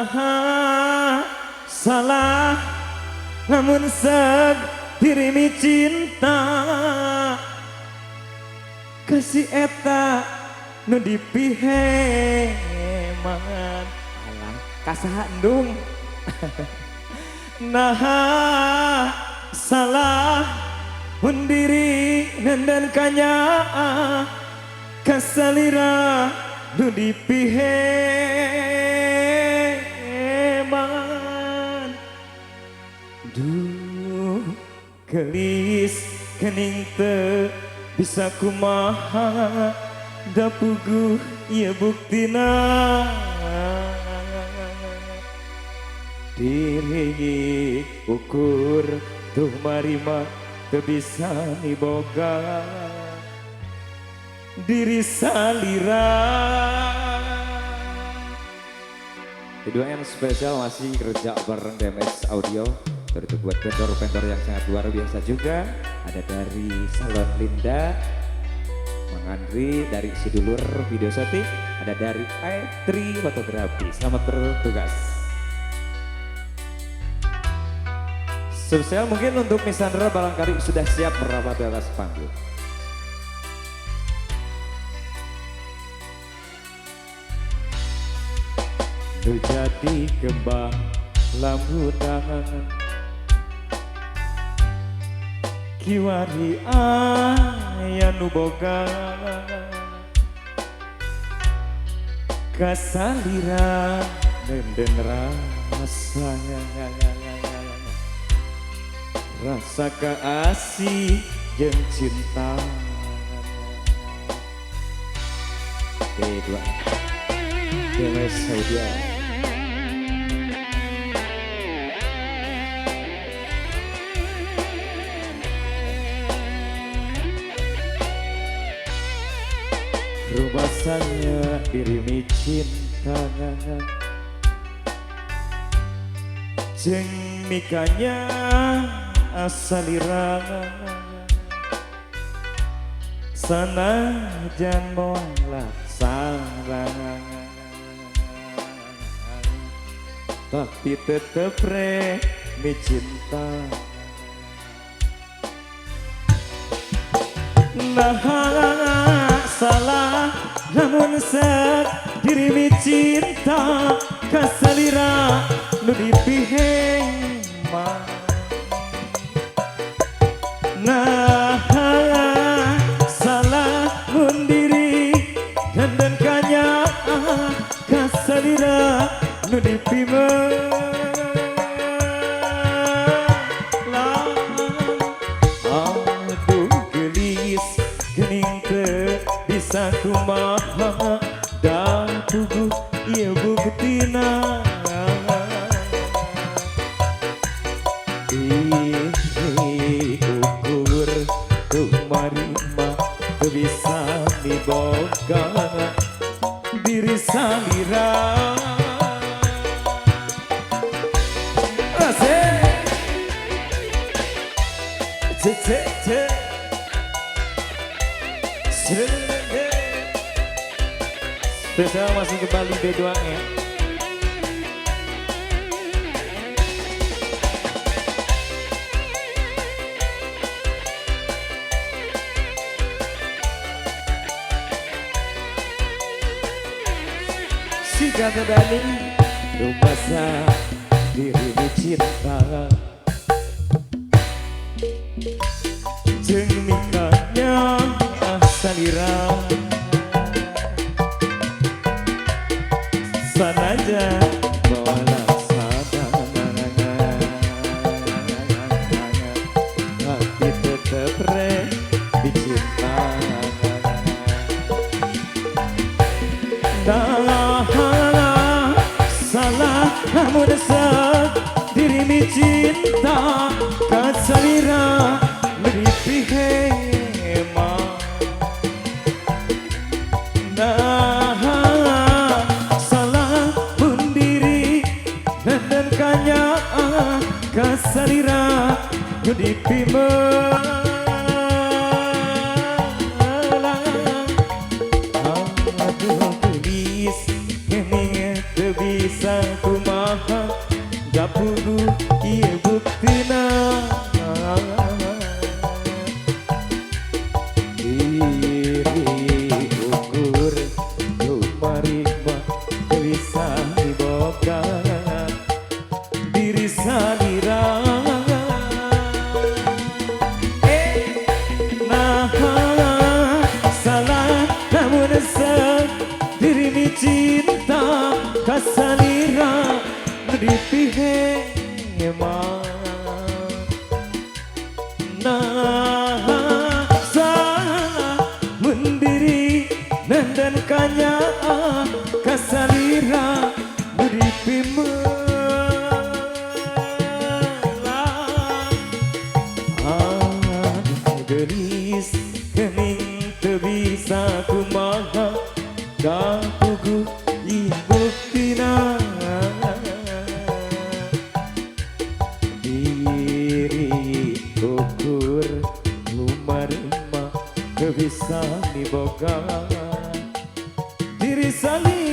Nah salah namun seg dirimi cinta kasih eta nu dipiheman alang kasaha endung. Nah salah mun diri dan kanya kasalira nu dipiheman. Duh gelis kening teu bisa kumaha da puguh ieu buktina diri ukur tuh marima teu bisa niboga diri salira. Kedua yang spesial masih kerja bareng DMX Audio. Terus buat vendor-vendor yang sangat luar biasa juga. Ada dari Salon Linda, Mang Andri, dari Sidulur Video Shooting, ada dari i3 Fotografi. Selamat bertugas. Spesial mungkin untuk Miss Sandra barangkali sudah siap merapat di atas panggung. Nu jadi kembang lambutan kiwari aya nu boga kasalira nenden rasanya rasa keasih jeung cinta. Kedua DMX Audio. Rubasannya dirimi cinta jeung mikanya asalira sanajan moal sarang tapi tetep remi cinta. Nah salah namun seg dirimi cinta kasalira nu dipiheman. Nah salah mun diri dan kanya kasalira nu dipiheman. Aduh gelis gening teu bisa kumaha da puguh ieu buktina diukur tuh marima teu bisa niboga diri salira. Spesial masih kembali B2-nya. Si kata Dani lupa diri cinta jeung mikanya asalira sanaja bawa tapi tetep dicinta. Dah salah namun seg dirimi cinta kasalira dipiheman. Nah salah pun diri dan kanya kasalira nu dipiheman. Aduh gelis kening teu bisa kumaha kasalira di pihe nah salah mendiri dan kanya kasalira di pihe gelis kening tebisa kumaha kapugu ibu tina diri ukur lumarima kebisa diboga diri saling